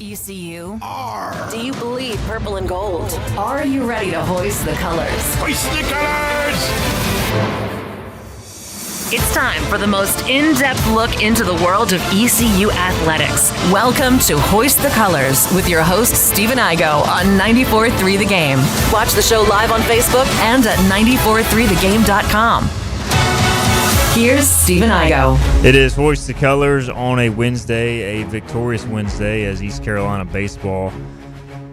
ECU? Do you bleed purple and gold? Are you ready to hoist the colors? Hoist the colors! It's time for the most in-depth look into the world of ECU athletics. Welcome to Hoist the Colors with your host, Stephen Igo on 94.3 The Game. Watch the show live on Facebook And at 943thegame.com. Here's Stephen Igo. It is Hoist the Colors on a Wednesday, a victorious Wednesday, as East Carolina baseball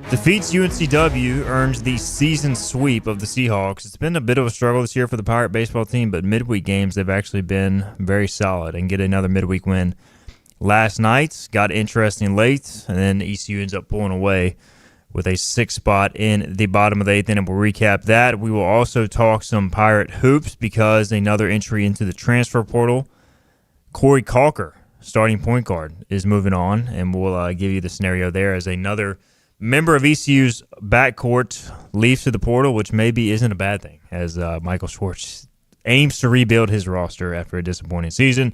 defeats UNCW, earns the season sweep of the Seahawks. It's been a bit of a struggle this year for the Pirate baseball team, but midweek games they've actually been very solid and get another midweek win. Last night got interesting late, and then ECU ends up pulling away with a 6th spot in the bottom of the 8th inning. We'll recap that. We will also talk some Pirate hoops because another entry into the transfer portal. Corey Caulker, starting point guard, is moving on, and we'll give you the scenario there as another member of ECU's backcourt leaves to the portal, which maybe isn't a bad thing, as Michael Schwartz aims to rebuild his roster after a disappointing season.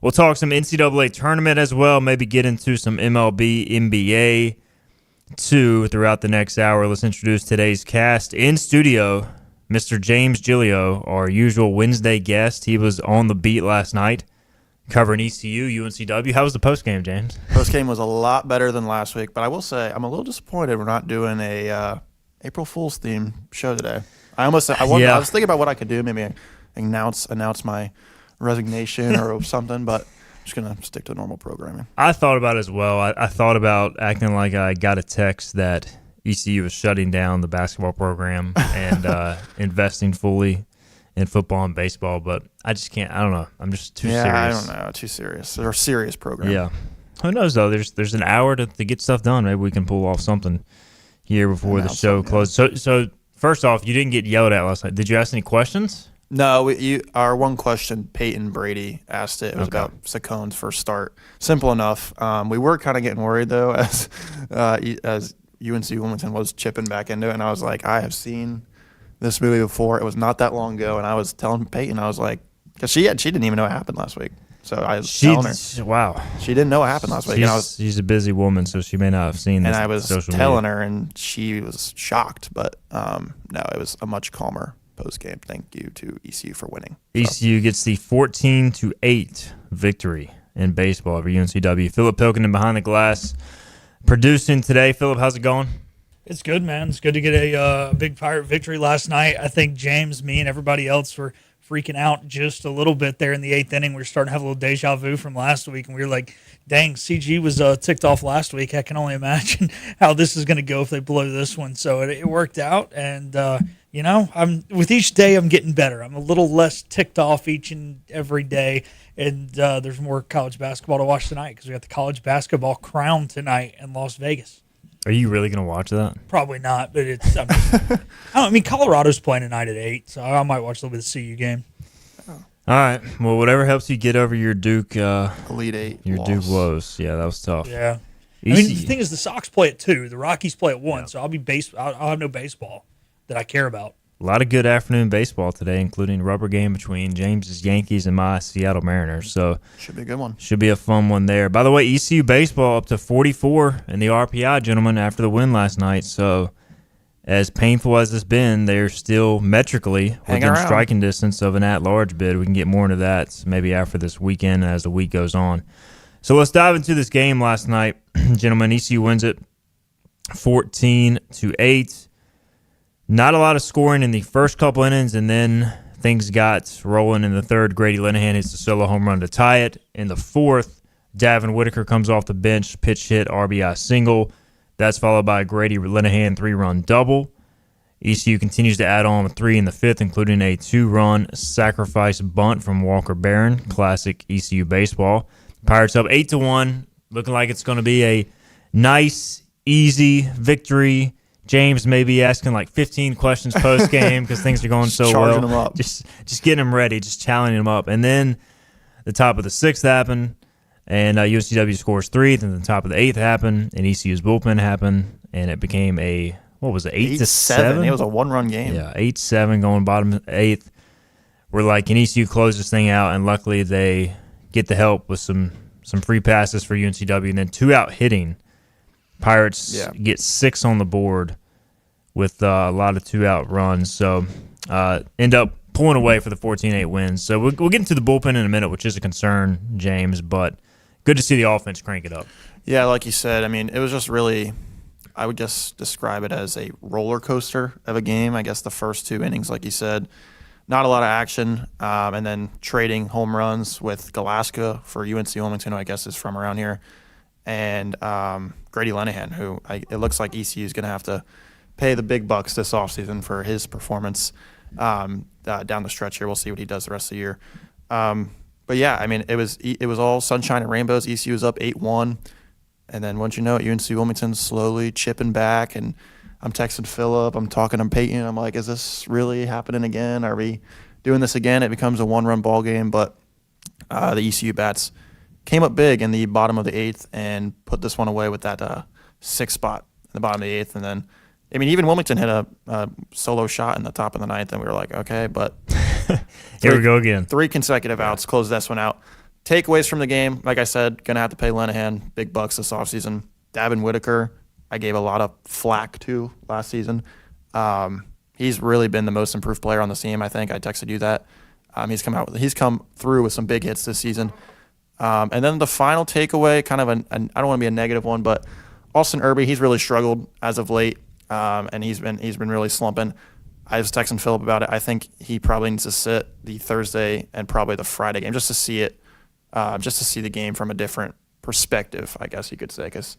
We'll talk some NCAA tournament as well, maybe get into some MLB, NBA, too, throughout the next hour. Let's introduce today's cast. In studio, Mr. James Gilio, our usual Wednesday guest. He was on the beat last night covering ECU, UNCW. How was the postgame, James? Postgame was a lot better than last week, but I will say I'm a little disappointed we're not doing a April Fool's theme show today. I was thinking about what I could do, maybe announce my resignation or something, but I'm just going to stick to normal programming. I thought about it as well. I thought about acting like I got a text that ECU was shutting down the basketball program and investing fully in football and baseball, but I just can't. I don't know. I'm just too serious. Yeah, I don't know. Too serious. They're a serious program. Yeah. Who knows, though? There's an hour to get stuff done. Maybe we can pull off something here before the show closes. So first off, you didn't get yelled at last night. Did you ask any questions? No, our one question, Peyton Brady asked it. It was about Sacone's first start. Simple enough. We were kind of getting worried, though, as UNC Wilmington was chipping back into it, and I was like, I have seen this movie before. It was not that long ago, and I was telling Peyton, I was like, because she didn't even know what happened last week. So I was telling her. Wow. She didn't know what happened last week. She's a busy woman, so she may not have seen this. And I was telling her, and she was shocked. But no, it was a much calmer post-game. Thank you to ECU for winning. ECU gets the 14-8 victory in baseball over UNCW. Philip Pilkington behind the glass producing today. Philip, how's it going? It's good, man. It's good to get a big Pirate victory last night. I think James, me, and everybody else were freaking out just a little bit there in the 8th inning. We were starting to have a little deja vu from last week, and we were like, dang, CG was ticked off last week. I can only imagine how this is going to go if they blow this one. So it worked out, and, with each day I'm getting better. I'm a little less ticked off each and every day, and there's more college basketball to watch tonight because we got the college basketball crown tonight in Las Vegas. Are you really going to watch that? Probably not, but Colorado's playing tonight at 8, so I might watch a little bit of the CU game. All right. Well, whatever helps you get over your Duke Elite 8 your loss. Duke woes. Yeah, that was tough. Yeah. The thing is, the Sox play at 2, the Rockies play at 1, so I'll have no baseball that I care about. A lot of good afternoon baseball today, including a rubber game between James's Yankees and my Seattle Mariners. So should be a good one. Should be a fun one there. By the way, ECU baseball up to 44 in the RPI, gentlemen, after the win last night. So as painful as it's been, they're still metrically within striking distance of an at-large bid. We can get more into that maybe after this weekend as the week goes on. So let's dive into this game last night. Gentlemen, ECU wins it 14-8. Not a lot of scoring in the first couple innings, and then things got rolling in the third. Grady Linehan hits a solo home run to tie it. In the fourth, Davin Whitaker comes off the bench, pitch hit, RBI single. That's followed by a Grady Linehan 3-run double. ECU continues to add on a 3 in the fifth, including a 2-run sacrifice bunt from Walker Barron. Classic ECU baseball. Pirates up 8-1, looking like it's going to be a nice, easy victory. James may be asking like 15 questions post-game because things are going so well. Them up. Just getting them ready, just challenging them up. And then the top of the 6th happened, and UNCW scores 3. Then the top of the 8th happened, and ECU's bullpen happened, and it became a, 8-7? It was a 1-run game. Yeah, 8-7 going bottom of the 8th. We're like, can ECU close this thing out? And luckily they get the help with some free passes for UNCW and then 2-out hitting Pirates get 6 on the board with a lot of 2-out runs. So end up pulling away for the 14-8 wins. So we'll get into the bullpen in a minute, which is a concern, James, but good to see the offense crank it up. Yeah, like you said, I mean, it was just really, I would just describe it as a roller coaster of a game. I guess the first 2 innings, like you said, not a lot of action, and then trading home runs with Galaska for UNC Wilmington, who I guess is from around here, and Grady Lenahan, who it looks like ECU is going to have to pay the big bucks this offseason for his performance down the stretch here. We'll see what he does the rest of the year. But yeah, I mean, it was all sunshine and rainbows. ECU was up 8-1, and then once you know it, UNC Wilmington's slowly chipping back. And I'm texting Phillip, I'm talking to Peyton. I'm like, is this really happening again? Are we doing this again? It becomes a 1-run ball game, but the ECU bats came up big in the bottom of the 8th and put this one away with that 6th spot in the bottom of the 8th, and then. I mean, even Wilmington hit a solo shot in the top of the 9th, and we were like, okay, but here we go again. 3 consecutive outs, close this one out. Takeaways from the game, like I said, going to have to pay Lenahan big bucks this offseason. Davin Whitaker, I gave a lot of flack to last season. He's really been the most improved player on the team, I think. I texted you that. He's come through with some big hits this season. And then the final takeaway, kind of I don't want to be a negative one, but Austin Irby, he's really struggled as of late. And he's been really slumping. I was texting Phillip about it. I think he probably needs to sit the Thursday and probably the Friday game just to see it, just to see the game from a different perspective, I guess you could say. Because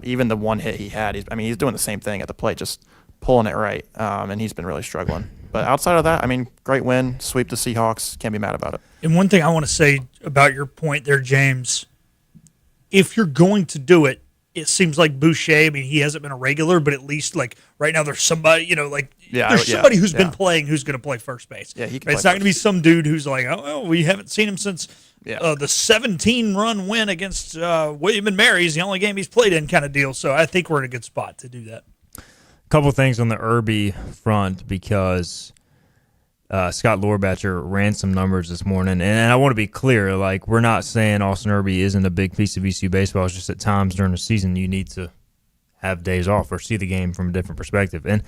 even the one hit he had, he's doing the same thing at the plate, just pulling it right, and he's been really struggling. But outside of that, I mean, great win, sweep the Seahawks, can't be mad about it. And one thing I want to say about your point there, James, if you're going to do it, it seems like Boucher, I mean, he hasn't been a regular, but at least, like, right now there's somebody, there's somebody who's been playing who's going to play first base. Yeah, he can It's not going to be some dude who's like, oh, well, we haven't seen him since the 17-run win against William & Mary's, the only game he's played in kind of deal. So I think we're in a good spot to do that. A couple things on the Irby front because Scott Lorbatcher ran some numbers this morning, and I want to be clear, like, we're not saying Austin Irby isn't a big piece of ECU baseball. It's just at times during the season you need to have days off or see the game from a different perspective. And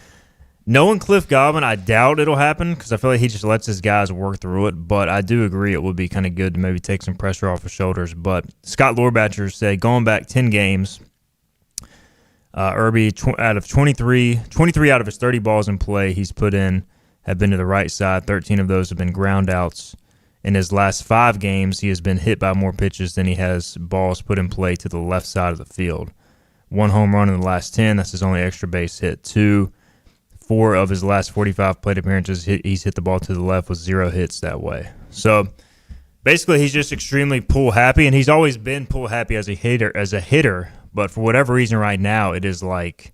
knowing Cliff Godwin, I doubt it'll happen because I feel like he just lets his guys work through it, but I do agree it would be kind of good to maybe take some pressure off his shoulders. But Scott Lorbatcher said going back 10 games, Irby, out of 23 out of his 30 balls in play he's put in have been to the right side. 13 of those have been ground outs. In his last 5 games, he has been hit by more pitches than he has balls put in play to the left side of the field. 1 home run in the last 10. That's his only extra base hit. 2, 4 of his last 45 plate appearances, he's hit the ball to the left with 0 hits that way. So basically, he's just extremely pull happy, and he's always been pull happy as a hitter. But for whatever reason, right now, it is like,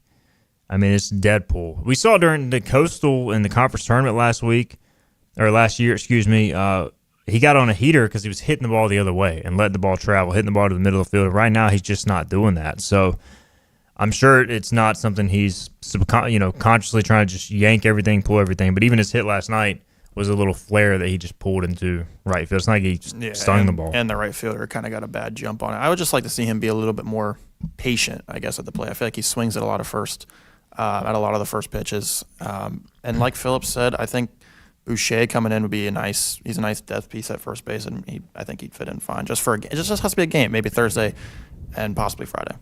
it's Deadpool. We saw during the Coastal in the conference tournament last year, he got on a heater because he was hitting the ball the other way and letting the ball travel, hitting the ball to the middle of the field. And right now, he's just not doing that. So I'm sure it's not something he's consciously trying to just yank everything, pull everything. But even his hit last night was a little flare that he just pulled into right field. It's not like he stung the ball. And the right fielder kind of got a bad jump on it. I would just like to see him be a little bit more patient, I guess, at the plate. I feel like he swings at a lot of the first pitches. And like Phillip said, I think Boucher coming in would be he's a nice depth piece at first base, and I think he'd fit in fine just for a game. It just has to be a game, maybe Thursday and possibly Friday.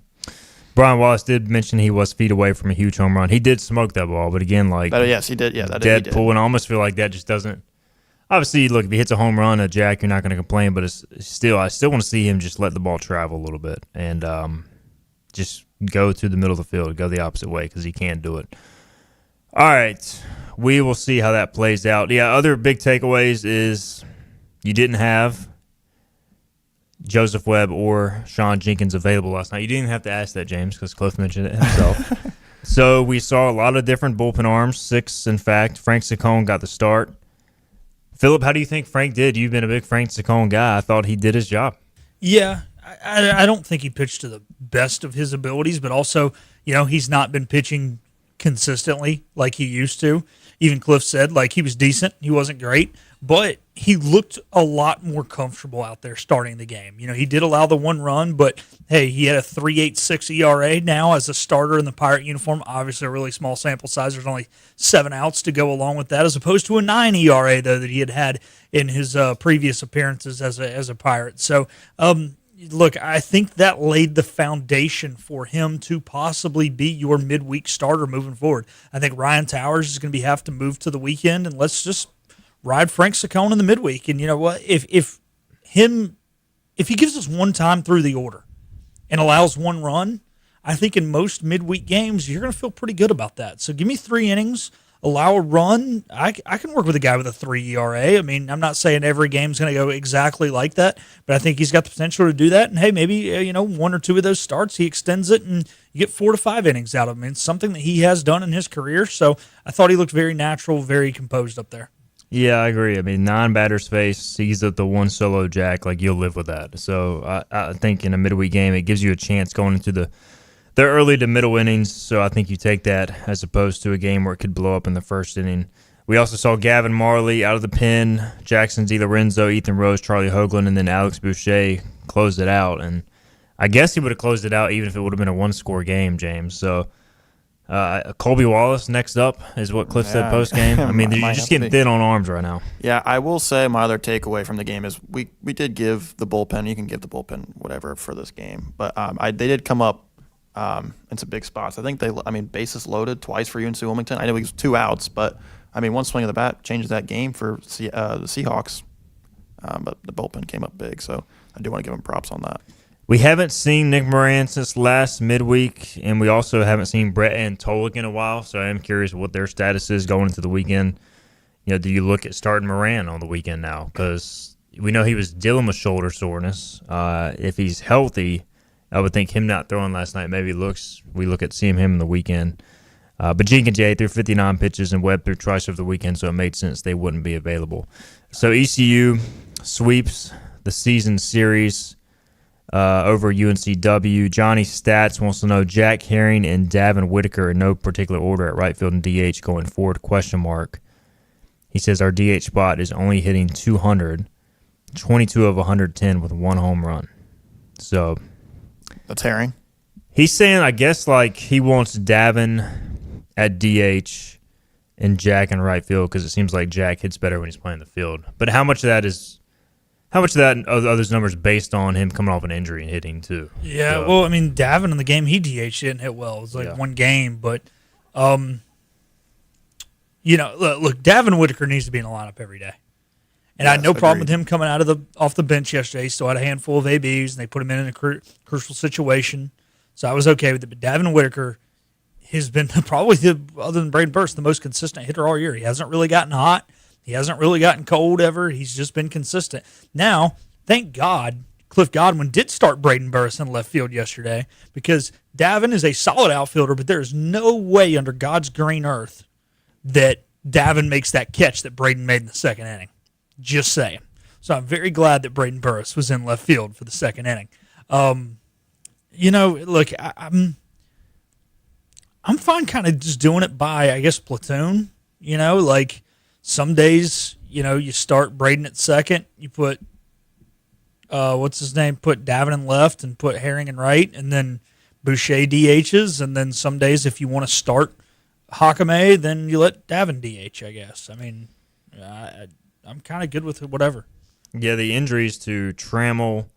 Brian Wallace did mention he was feet away from a huge home run. He did smoke that ball, but again, yes, he did. Yeah, Deadpool, and I almost feel like that just doesn't. Obviously, look, if he hits a home run, a jack, you're not going to complain, but I still want to see him just let the ball travel a little bit and just go to the middle of the field, go the opposite way because he can do it. All right, we will see how that plays out. Yeah, other big takeaways is you didn't have Joseph Webb or Sean Jenkins available last night. You didn't even have to ask that, James, because Cliff mentioned it himself. So we saw a lot of different bullpen arms, 6 in fact. Frank Saccone got the start. Phillip, how do you think Frank did? You've been a big Frank Saccone guy. I thought he did his job. Yeah, I don't think he pitched to the best of his abilities, but also, he's not been pitching consistently like he used to. Even Cliff said, like, he was decent. He wasn't great, but he looked a lot more comfortable out there starting the game. You know, he did allow the one run, but, hey, he had a 3.86 ERA now as a starter in the Pirate uniform. Obviously, a really small sample size. There's only 7 outs to go along with that, as opposed to a 9 ERA, though, that he had in his previous appearances as a Pirate. So, look, I think that laid the foundation for him to possibly be your midweek starter moving forward. I think Ryan Towers is going to have to move to the weekend, and let's just ride Frank Saccone in the midweek. And you know what? If he gives us one time through the order and allows one run, I think in most midweek games you're going to feel pretty good about that. So give me 3 innings. Allow a run. I can work with a guy with a 3 ERA. I mean, I'm not saying every game's going to go exactly like that, but I think he's got the potential to do that. And, hey, maybe, 1 or 2 of those starts, he extends it and you get 4 to 5 innings out of him. It's something that he has done in his career. So I thought he looked very natural, very composed up there. Yeah, I agree. I mean, 9 batters faced, he's at the one solo jack. Like, you'll live with that. So I think in a midweek game, it gives you a chance going into the early to middle innings, so I think you take that as opposed to a game where it could blow up in the first inning. We also saw Gavin Marley out of the pen, Jackson DiLorenzo, Ethan Rose, Charlie Hoagland, and then Alex Boucher closed it out. And I guess he would have closed it out even if it would have been a one-score game, James. So Colby Wallace next up is what Cliff said post-game. I mean, you're just getting thin on arms right now. Yeah, I will say my other takeaway from the game is we did give the bullpen, you can give the bullpen whatever for this game, but they did come up in some big spots. I think bases loaded twice for UNC Wilmington. I know it was 2 outs, but one swing of the bat changes that game for the Seahawks. But the bullpen came up big, so I do want to give them props on that. We haven't seen Nick Moran since last midweek, and we also haven't seen Brett Antolik in a while, so I am curious what their status is going into the weekend. Do you look at starting Moran on the weekend now? Because we know he was dealing with shoulder soreness. If he's healthy, I would think him not throwing last night maybe we look at seeing him in the weekend. But Jenkins Jay threw 59 pitches and Webb threw twice over the weekend, so it made sense they wouldn't be available. So ECU sweeps the season series over UNCW. Johnny Stats wants to know Jack Herring and Davin Whitaker in no particular order at right field and DH going forward, ? He says our DH spot is only hitting 200, 22 of 110 with 1 home run. So that's Herring. He's saying, I guess, like he wants Davin at DH and Jack in right field because it seems like Jack hits better when he's playing the field. But how much of that are those numbers based on him coming off an injury and hitting too? Yeah, so, well, Davin in the game he DH didn't hit well. It was like one game, but look, Davin Whitaker needs to be in the lineup every day. And I had no problem with him coming off the bench yesterday. He still had a handful of ABs, and they put him in a crucial situation. So I was okay with it. But Davin Whitaker has been probably, other than Braden Burst, the most consistent hitter all year. He hasn't really gotten hot. He hasn't really gotten cold ever. He's just been consistent. Now, thank God, Cliff Godwin did start Braden Burst in left field yesterday because Davin is a solid outfielder, but there is no way under God's green earth that Davin makes that catch that Braden made in the second inning. Just saying. So I'm very glad that Braden Burris was in left field for the second inning. Look, I'm fine kind of just doing it by, I guess, platoon. Like some days, you start Braden at second. You put, put Davin in left and put Herring in right, and then Boucher DHs. And then some days, if you want to start Hakame, then you let Davin DH, I guess. I'm kind of good with it, whatever. Yeah, the injuries to Trammell,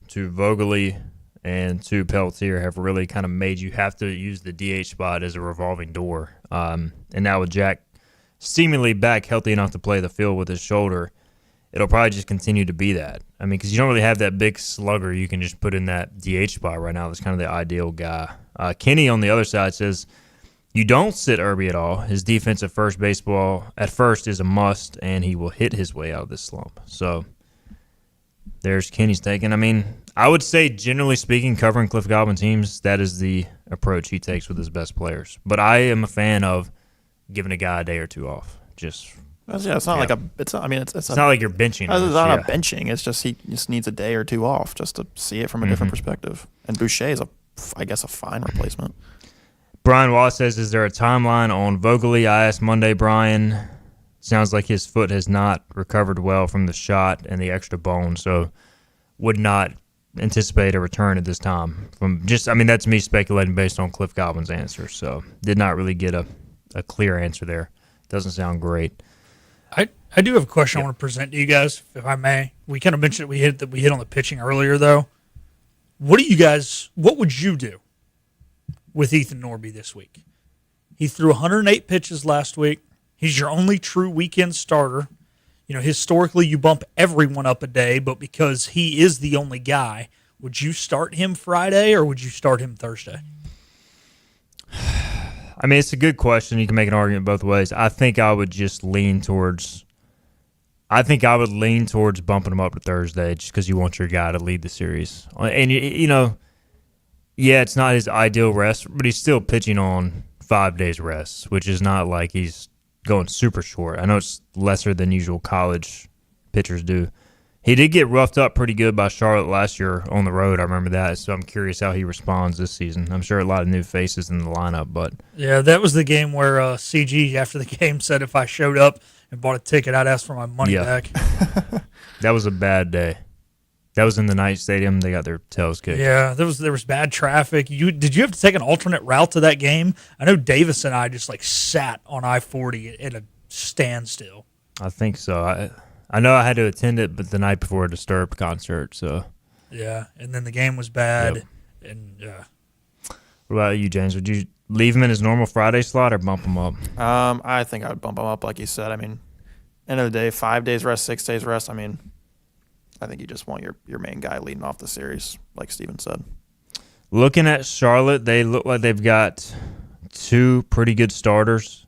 to Vogely, and to Peltier have really kind of made you have to use the DH spot as a revolving door. And now with Jack seemingly back healthy enough to play the field with his shoulder, it'll probably just continue to be that. Because you don't really have that big slugger you can just put in that DH spot right now. That's kind of the ideal guy. Kenny on the other side says, you don't sit Irby at all. His defense at first is a must, and he will hit his way out of this slump. So there's Kenny's taking. I would say, generally speaking, covering Cliff Godwin teams, that is the approach he takes with his best players. But I am a fan of giving a guy a day or two off. It's not like you're benching. It's not a benching. It's just he just needs a day or two off just to see it from a different perspective. And Boucher is a fine replacement. Brian Watt says, is there a timeline on Vogely? I asked Monday, Brian. Sounds like his foot has not recovered well from the shot and the extra bone, so would not anticipate a return at this time. That's me speculating based on Cliff Godwin's answer, so did not really get a clear answer there. Doesn't sound great. I do have a question I want to present to you guys, if I may. We kind of mentioned we hit on the pitching earlier, though. What would you do with Ethan Norby this week? He threw 108 pitches last week. He's your only true weekend starter. Historically, you bump everyone up a day, but because he is the only guy, would you start him Friday or would you start him Thursday? It's a good question. You can make an argument both ways. I think I would lean towards bumping him up to Thursday just because you want your guy to lead the series. And, it's not his ideal rest, but he's still pitching on 5 days rest, which is not like he's going super short. I know it's lesser than usual college pitchers do. He did get roughed up pretty good by Charlotte last year on the road. I remember that, so I'm curious how he responds this season. I'm sure a lot of new faces in the lineup, but yeah, that was the game where CG after the game said if I showed up and bought a ticket, I'd ask for my money back. That was a bad day. That was in the night stadium. They got their tails kicked. Yeah, there was bad traffic. Did you have to take an alternate route to that game? I know Davis and I just sat on I-40 at a standstill. I think so. I know I had to attend it, but the night before a Disturbed concert. So yeah, and then the game was bad. Yep. And what about you, James? Would you leave him in his normal Friday slot or bump him up? I think I would bump him up, like you said. End of the day, 5 days rest, 6 days rest. I think you just want your main guy leading off the series, like Steven said. Looking at Charlotte, they look like they've got two pretty good starters.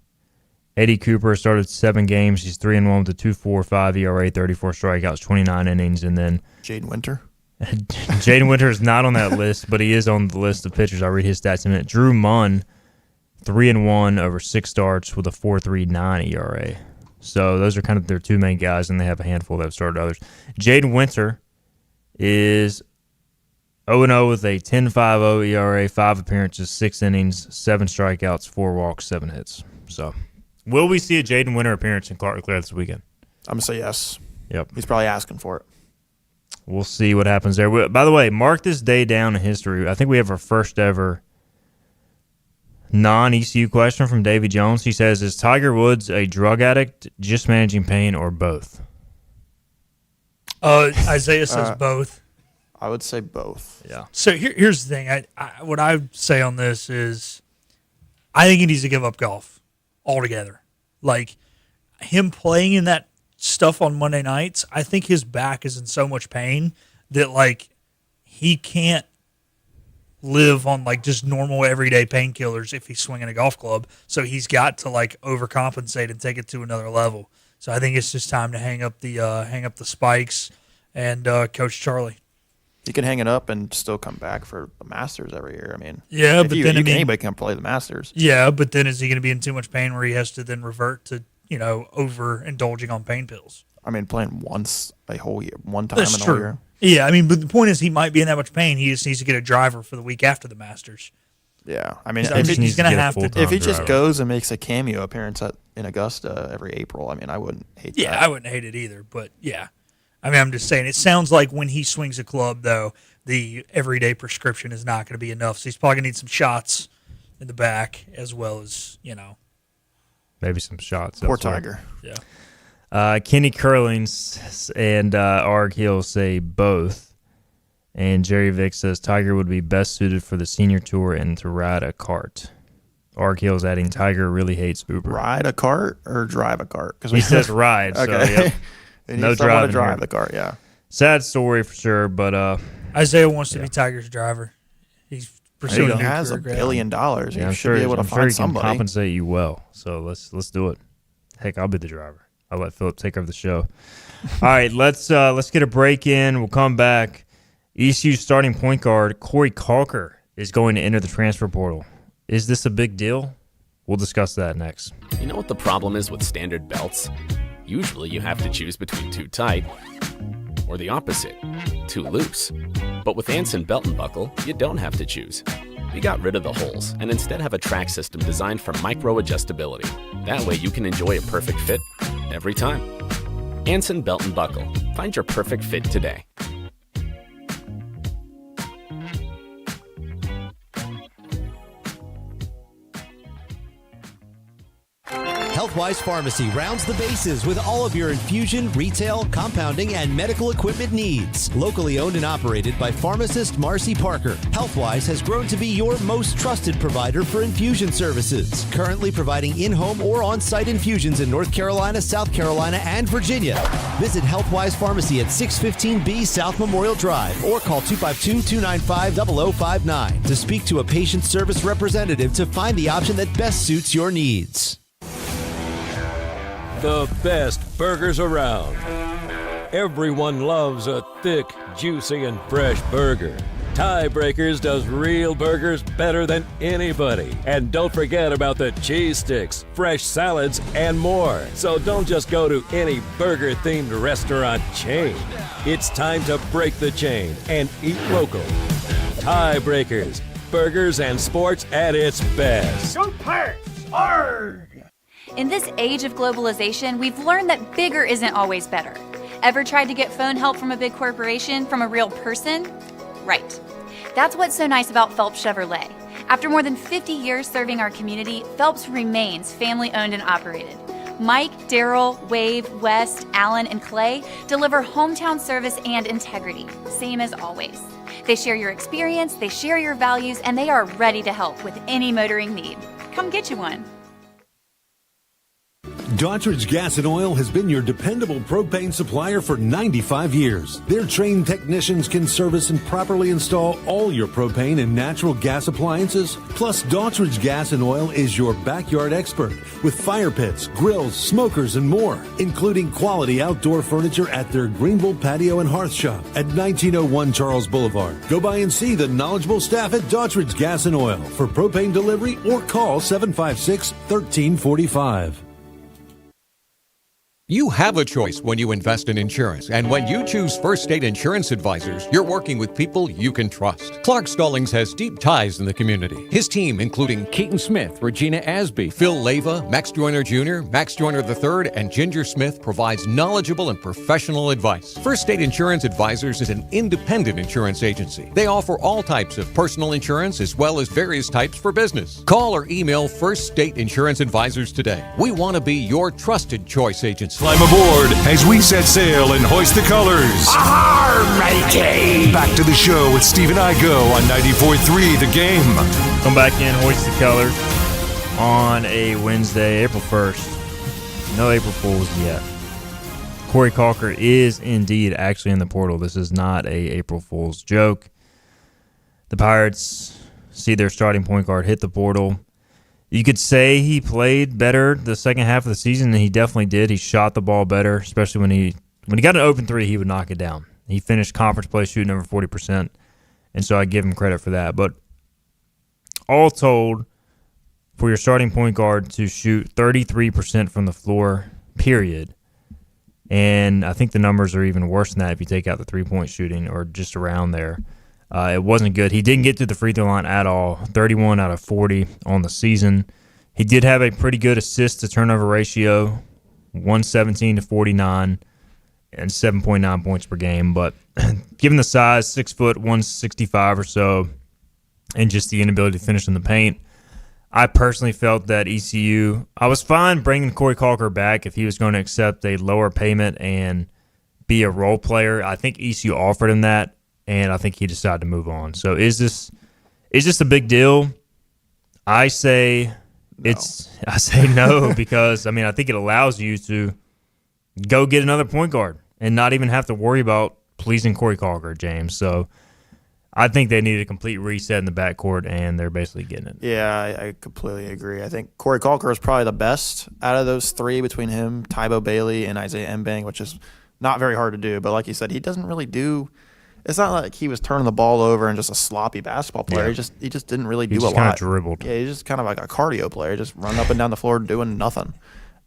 Eddie Cooper started 7 games. He's 3-1 with a 2.45 ERA, 34 strikeouts, 29 innings, and then Jaden Winter. Jaden Winter is not on that list, but he is on the list of pitchers. I'll read his stats in a minute. Drew Munn, 3-1 over 6 starts with a 4.39 ERA. So those are kind of their two main guys, and they have a handful that have started others. Jaden Winter is 0-0 with a 10.50 ERA, 5 appearances, 6 innings, 7 strikeouts, 4 walks, 7 hits. So will we see a Jaden Winter appearance in Clark LeClaire this weekend? I'm going to say yes. Yep. He's probably asking for it. We'll see what happens there. By the way, mark this day down in history. I think we have our first ever non-ECU question from Davy Jones. He says, is Tiger Woods a drug addict, just managing pain, or both? Isaiah says both. I would say both. Yeah. So here's the thing. What I would say on this is I think he needs to give up golf altogether. Like, him playing in that stuff on Monday nights, I think his back is in so much pain that, he can't live on, just normal everyday painkillers if he's swinging a golf club. So he's got to, overcompensate and take it to another level. So I think it's just time to hang up the spikes and coach Charlie. You can hang it up and still come back for the Masters every year. Yeah, but then anybody can play the Masters. Yeah, but then is he going to be in too much pain where he has to then revert to overindulging on pain pills? Playing once a whole year, one time That's in a true. whole year. Yeah, but the point is he might be in that much pain. He just needs to get a driver for the week after the Masters. Yeah, he's going to have to. If he just goes and makes a cameo appearance in Augusta every April, I wouldn't hate that. Yeah, I wouldn't hate it either. But yeah, I'm just saying it sounds like when he swings a club, though, the everyday prescription is not going to be enough. So he's probably going to need some shots in the back as well as maybe some shots. Poor elsewhere. Tiger. Yeah. Kenny Curlings and Arg Hill say both. And Jerry Vick says Tiger would be best suited for the senior tour and to ride a cart. Arg Hill's adding Tiger really hates Uber. Ride a cart or drive a cart? He says ride. Okay. So, yep. No driving. Drive the cart. Yeah. Sad story for sure, but Isaiah wants to be Tiger's driver. He's pursuing he has $1 billion. Yeah, he I'm should sure, be able to I'm find sure he somebody. can compensate you well. So let's do it. Heck, I'll be the driver. I'll let Philip take over the show. All right, let's get a break in. We'll come back. ECU starting point guard Corey Caulker is going to enter the transfer portal. Is this a big deal? We'll discuss that next. You know what the problem is with standard belts? Usually you have to choose between too tight or the opposite, too loose. But with Anson Belt and Buckle, you don't have to choose. We got rid of the holes and instead have a track system designed for micro-adjustability. That way you can enjoy a perfect fit every time. Anson Belt & Buckle. Find your perfect fit today. Healthwise Pharmacy rounds the bases with all of your infusion, retail, compounding, and medical equipment needs. Locally owned and operated by pharmacist Marcy Parker, Healthwise has grown to be your most trusted provider for infusion services. Currently providing in-home or on-site infusions in North Carolina, South Carolina, and Virginia. Visit Healthwise Pharmacy at 615B South Memorial Drive or call 252-295-0059 to speak to a patient service representative to find the option that best suits your needs. The best burgers around. Everyone loves a thick, juicy, and fresh burger. Tiebreakers does real burgers better than anybody. And don't forget about the cheese sticks, fresh salads, and more. So don't just go to any burger-themed restaurant chain. It's time to break the chain and eat local. Tiebreakers, burgers and sports at its best. Go Pirates! Arrgh! In this age of globalization, we've learned that bigger isn't always better. Ever tried to get phone help from a big corporation from a real person? Right. That's what's so nice about Phelps Chevrolet. After more than 50 years serving our community, Phelps remains family-owned and operated. Mike, Daryl, Wave, West, Alan, and Clay deliver hometown service and integrity, same as always. They share your experience, they share your values, and they are ready to help with any motoring need. Come get you one. Daughtridge Gas and Oil has been your dependable propane supplier for 95 years. Their trained technicians can service and properly install all your propane and natural gas appliances. Plus, Daughtridge Gas and Oil is your backyard expert with fire pits, grills, smokers, and more, including quality outdoor furniture at their Greenville Patio and Hearth Shop at 1901 Charles Boulevard. Go by and see the knowledgeable staff at Daughtridge Gas and Oil for propane delivery or call 756-1345. You have a choice when you invest in insurance, and when you choose First State Insurance Advisors, you're working with people you can trust. Clark Stallings has deep ties in the community. His team, including Keaton Smith, Regina Asby, Phil Leva, Max Joyner Jr., Max Joyner III, and Ginger Smith, provides knowledgeable and professional advice. First State Insurance Advisors is an independent insurance agency. They offer all types of personal insurance as well as various types for business. Call or email First State Insurance Advisors today. We want to be your trusted choice agency. Climb aboard as we set sail and hoist the colors. Arr, matey! Back to the show with Steve and Igo on 94.3 The Game. Come back in, hoist the colors on a Wednesday, April 1st. No April Fools yet. Corey Caulker is indeed actually in the portal. This is not a April Fool's joke. The Pirates see their starting point guard hit the portal. You could say he played better the second half of the season, and he definitely did. He shot the ball better, especially when he got an open three, he would knock it down. He finished conference play shooting over 40%, and so I give him credit for that. But all told, for your starting point guard to shoot 33% from the floor, period, and I think the numbers are even worse than that if you take out the three-point shooting or just around there. It wasn't good. He didn't get to the free throw line at all, 31 out of 40 on the season. He did have a pretty good assist-to-turnover ratio, 117 to 49, and 7.9 points per game. But given the size, 6 foot, 165 or so, and just the inability to finish in the paint, I personally felt that ECU, I was fine bringing Corey Caulker back if he was going to accept a lower payment and be a role player. I think ECU offered him that, and I think he decided to move on. So is this a big deal? I say no. I say no because, I think it allows you to go get another point guard and not even have to worry about pleasing Corey Caulker, James. So I think they need a complete reset in the backcourt, and they're basically getting it. Yeah, I completely agree. I think Corey Caulker is probably the best out of those three between him, Tybo Bailey, and Isaiah Mbang, which is not very hard to do. But like you said, he doesn't really do – it's not like he was turning the ball over and just a sloppy basketball player. Yeah. He just didn't really do a lot. He just kind of dribbled. Yeah, he's just kind of like a cardio player, just running up and down the floor doing nothing.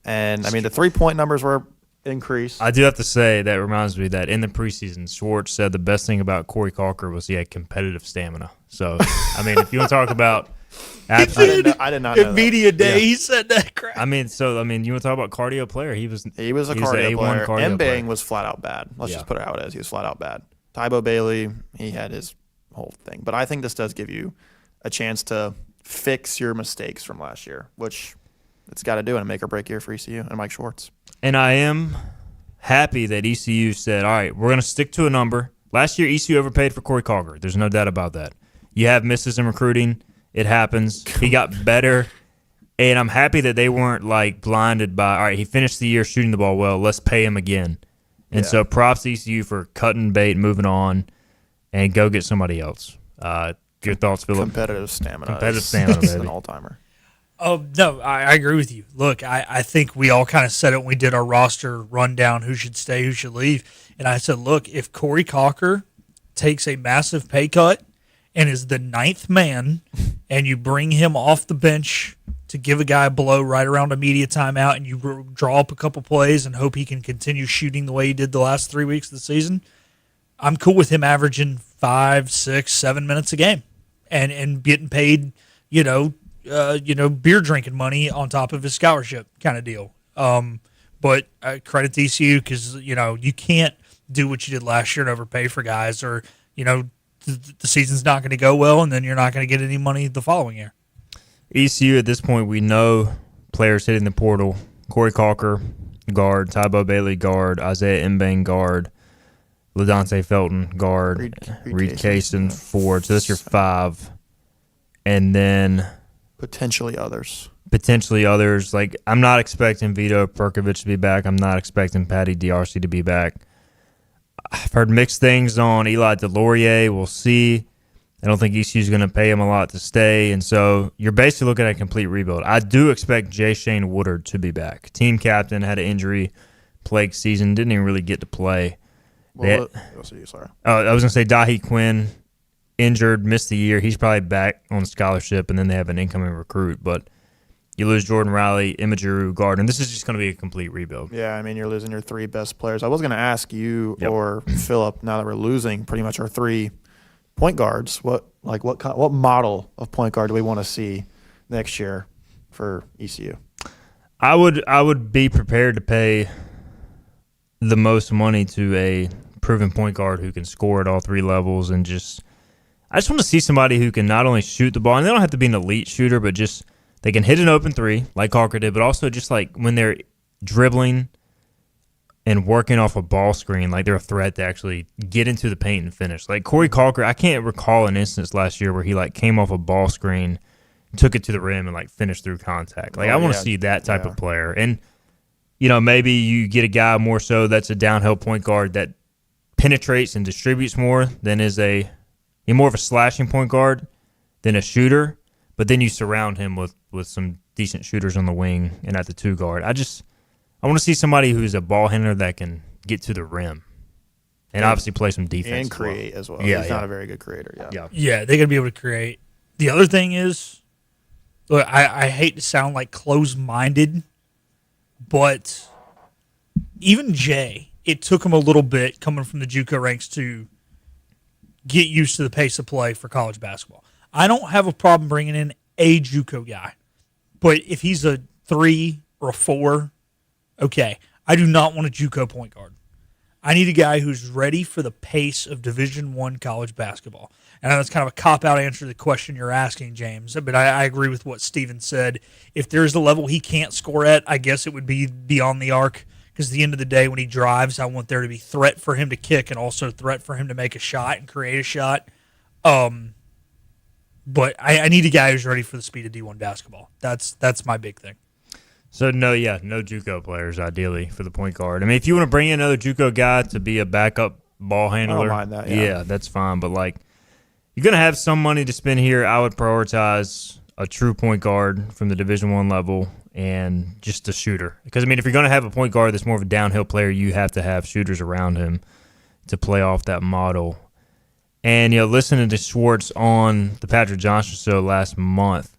And, the three-point numbers were increase. I do have to say that reminds me that in the preseason, Schwartz said the best thing about Corey Caulker was he had competitive stamina. So, I mean, if you want to talk about I did not know in media day, he said that crap. I mean, you want to talk about cardio player? He was a cardio player. Cardio player. Mbang was flat out bad. Let's just put it out as he was flat out bad. Tybo Bailey, he had his whole thing. But I think this does give you a chance to fix your mistakes from last year, which it's got to do in a make or break year for ECU and Mike Schwartz. And I am happy that ECU said, all right, we're going to stick to a number. Last year, ECU overpaid for Corey Caulker. There's no doubt about that. You have misses in recruiting. It happens. He got better. And I'm happy that they weren't like blinded by, all right, he finished the year shooting the ball well. Let's pay him again. And so props to ECU for cutting bait, moving on, and go get somebody else. Your thoughts, Philip? Competitive stamina is an all-timer. Oh, no, I agree with you. Look, I think we all kind of said it when we did our roster rundown, who should stay, who should leave. And I said, look, if Corey Caulker takes a massive pay cut and is the 9th man and you bring him off the bench to give a guy a blow right around a media timeout and you draw up a couple plays and hope he can continue shooting the way he did the last 3 weeks of the season, I'm cool with him averaging 5, 6, 7 minutes a game and getting paid, beer drinking money on top of his scholarship kind of deal. But credit to ECU because, you can't do what you did last year and overpay for guys or, the season's not going to go well and then you're not going to get any money the following year. ECU, at this point, we know players hitting the portal. Corey Caulker, guard. Tybo Bailey, guard. Isaiah Mbang, guard. LaDontae Felton, guard. Reed Kaysen, forward. So that's your 5. And then potentially others. Like, I'm not expecting Vito Perkovic to be back. I'm not expecting Patty D'Arcy to be back. I've heard mixed things on Eli DeLaurier. We'll see. I don't think ECU's going to pay him a lot to stay, and so you're basically looking at a complete rebuild. I do expect Jay Shane Woodard to be back. Team captain, had an injury, plague season, didn't even really get to play. I was going to say Dahi Quinn, injured, missed the year. He's probably back on scholarship, and then they have an incoming recruit. But you lose Jordan Riley, Imajuru, Gardner. This is just going to be a complete rebuild. Yeah, I mean, you're losing your 3 best players. I was going to ask you or Philip, now that we're losing pretty much our 3 point guards, what model of point guard do we want to see next year for ECU? I would be prepared to pay the most money to a proven point guard who can score at all 3 levels and I just want to see somebody who can not only shoot the ball, and they don't have to be an elite shooter, but just they can hit an open 3 like Caulker did, but also just like when they're dribbling and working off a ball screen, like they're a threat to actually get into the paint and finish. Like Corey Caulker, I can't recall an instance last year where he like came off a ball screen, took it to the rim, and like finished through contact. Like I want to see that type of player. And maybe you get a guy more so that's a downhill point guard that penetrates and distributes more than is more of a slashing point guard than a shooter. But then you surround him with some decent shooters on the wing and at the 2 guard. I want to see somebody who's a ball handler that can get to the rim and obviously play some defense. And create as well. Yeah, He's not a very good creator. Yeah, they got to be able to create. The other thing is, look, I hate to sound like closed-minded, but even Jay, it took him a little bit coming from the JUCO ranks to get used to the pace of play for college basketball. I don't have a problem bringing in a JUCO guy, but if he's a 3 or a 4, okay. I do not want a JUCO point guard. I need a guy who's ready for the pace of Division I college basketball. And that's kind of a cop-out answer to the question you're asking, James. But I agree with what Steven said. If there's a level he can't score at, I guess it would be beyond the arc. Because at the end of the day, when he drives, I want there to be threat for him to kick and also threat for him to make a shot and create a shot. But I need a guy who's ready for the speed of D1 basketball. That's my big thing. So, no JUCO players, ideally, for the point guard. I mean, if you want to bring in another JUCO guy to be a backup ball handler, I don't mind that, yeah. That's fine. But, like, you're going to have some money to spend here. I would prioritize a true point guard from the Division I level and just a shooter. Because, I mean, if you're going to have a point guard that's more of a downhill player, you have to have shooters around him to play off that model. And, listening to Schwartz on the Patrick Johnson show last month,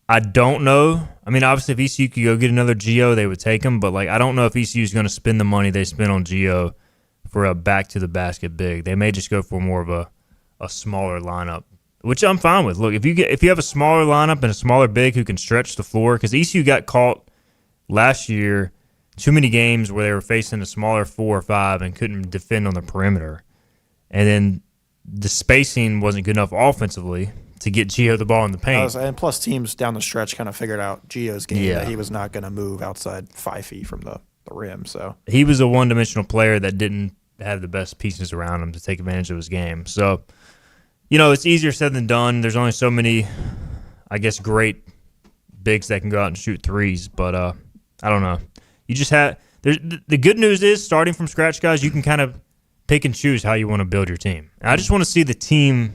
I don't know. I mean, obviously, if ECU could go get another Geo, they would take him. But I don't know if ECU is going to spend the money they spent on Geo for a back-to-the-basket big. They may just go for more of a smaller lineup, which I'm fine with. Look, if you have a smaller lineup and a smaller big who can stretch the floor, because ECU got caught last year too many games where they were facing a smaller 4 or 5 and couldn't defend on the perimeter, and then the spacing wasn't good enough offensively to get Gio the ball in the paint. And plus, teams down the stretch kind of figured out Gio's game that he was not going to move outside 5 feet from the rim. So he was a one-dimensional player that didn't have the best pieces around him to take advantage of his game. So, it's easier said than done. There's only so many, I guess, great bigs that can go out and shoot threes. But I don't know. You just have the good news is starting from scratch, guys. You can kind of pick and choose how you want to build your team. And I just want to see the team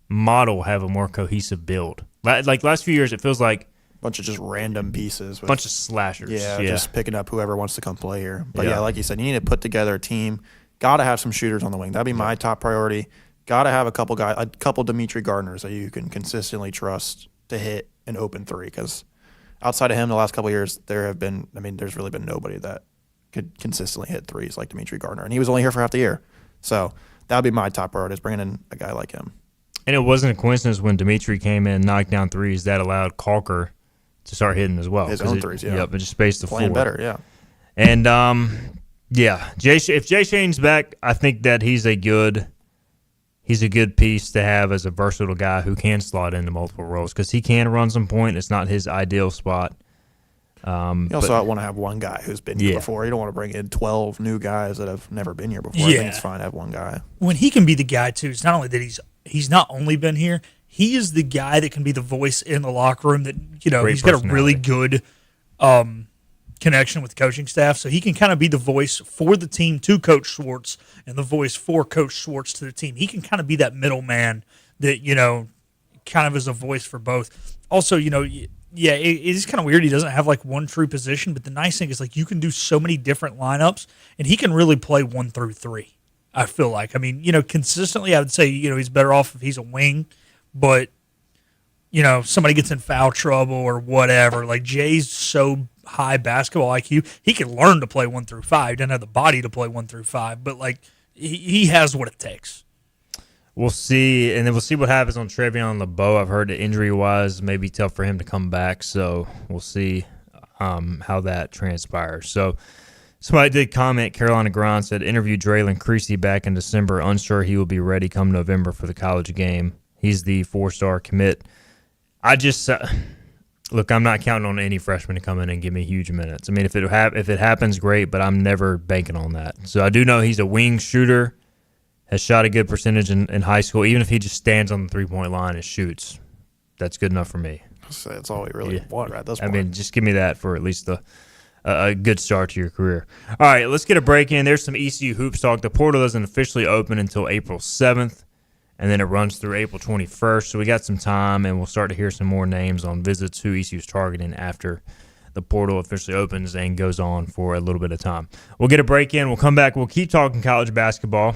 model have a more cohesive build. Like last few years, it feels like a bunch of just random pieces. A bunch of slashers. Yeah, just picking up whoever wants to come play here. But like you said, you need to put together a team. Got to have some shooters on the wing. That'd be my top priority. Got to have a couple Dimitri Gardners that you can consistently trust to hit an open three. Because outside of him, the last couple of years, there's really been nobody that could consistently hit threes like Dimitri Gardner. And he was only here for half the year. So that would be my top priority, is bringing in a guy like him. And it wasn't a coincidence when Dimitri came in, knocked down threes, that allowed Caulker to start hitting as well. His own threes, yeah. Yep, it just spaced the Playing floor. better, yeah. And, if Jay Shane's back, I think that he's a good piece to have as a versatile guy who can slot into multiple roles, because he can run some point. It's not his ideal spot. You also want to have one guy who's been here before. You don't want to bring in 12 new guys that have never been here before. I think it's fine to have one guy. When he can be the guy, too, it's not only that he's not only been here, he is the guy that can be the voice in the locker room that, he's got a really good connection with the coaching staff. So he can kind of be the voice for the team to Coach Schwartz and the voice for Coach Schwartz to the team. He can kind of be that middleman that, kind of is a voice for both. Also, it is kind of weird. He doesn't have one true position, but the nice thing is you can do so many different lineups, and he can really play 1 through 3. I feel like. I mean, consistently, I would say, he's better off if he's a wing, but somebody gets in foul trouble or whatever. Jay's so high basketball IQ, he can learn to play 1 through 5. He doesn't have the body to play 1 through 5, but he has what it takes. We'll see, and then we'll see what happens on Trevion LeBeau. I've heard that injury-wise may be tough for him to come back, so we'll see how that transpires. So somebody did comment, Carolina Grind said, interviewed Draylon Creasy back in December, unsure he will be ready come November for the college game. He's the 4-star commit. I just look, I'm not counting on any freshman to come in and give me huge minutes. I mean, if it happens, great, but I'm never banking on that. So I do know he's a wing shooter, has shot a good percentage in high school. Even if he just stands on the three-point line and shoots, that's good enough for me. That's all we really want at this point. I mean, just give me that for at least a good start to your career. All right, let's get a break in. There's some ECU hoops talk. The portal doesn't officially open until April 7th, and then it runs through April 21st. So we got some time, and we'll start to hear some more names on visits who ECU's targeting after the portal officially opens and goes on for a little bit of time. We'll get a break in. We'll come back. We'll keep talking college basketball.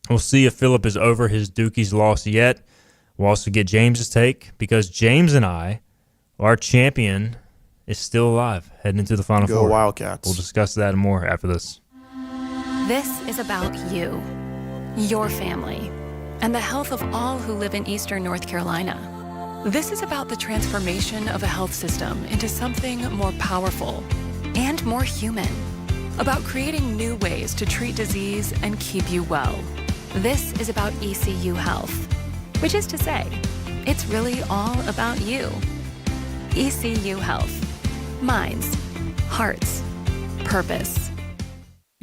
We'll see if Phillip is over his Dookies loss yet. We'll also get James's take, because James and our champion, is still alive heading into the Final Four. Go Wildcats. We'll discuss that and more after this. This is about you, your family, and the health of all who live in Eastern North Carolina. This is about the transformation of a health system into something more powerful and more human. About creating new ways to treat disease and keep you well. This is about ECU Health, which is to say, it's really all about you. ECU Health. Minds, hearts, purpose.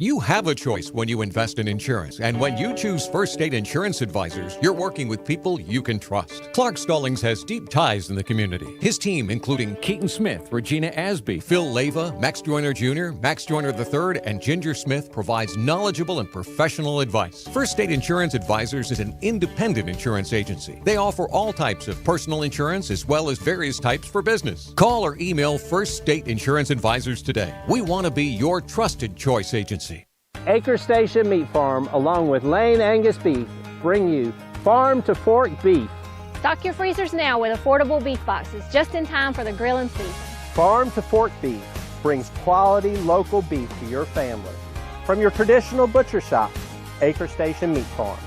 You have a choice when you invest in insurance, and when you choose First State Insurance Advisors, you're working with people you can trust. Clark Stallings has deep ties in the community. His team, including Keaton Smith, Regina Asby, Phil Leva, Max Joyner Jr., Max Joyner III, and Ginger Smith, provides knowledgeable and professional advice. First State Insurance Advisors is an independent insurance agency. They offer all types of personal insurance as well as various types for business. Call or email First State Insurance Advisors today. We want to be your trusted choice agency. Acre Station Meat Farm, along with Lane Angus Beef, bring you Farm to Fork Beef. Stock your freezers now with affordable beef boxes just in time for the grilling season. Farm to Fork Beef brings quality local beef to your family. From your traditional butcher shop, Acre Station Meat Farm.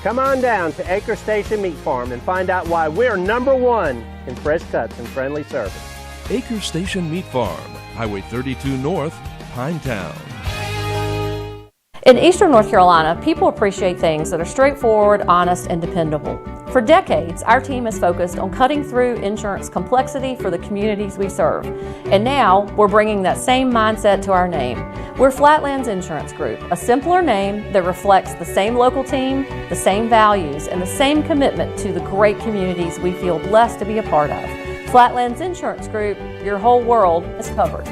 Come on down to Acre Station Meat Farm and find out why we're #1 in fresh cuts and friendly service. Acre Station Meat Farm, Highway 32 North, Pinetown. In Eastern North Carolina, people appreciate things that are straightforward, honest, and dependable. For decades, our team has focused on cutting through insurance complexity for the communities we serve. And now, we're bringing that same mindset to our name. We're Flatlands Insurance Group, a simpler name that reflects the same local team, the same values, and the same commitment to the great communities we feel blessed to be a part of. Flatlands Insurance Group, your whole world is covered.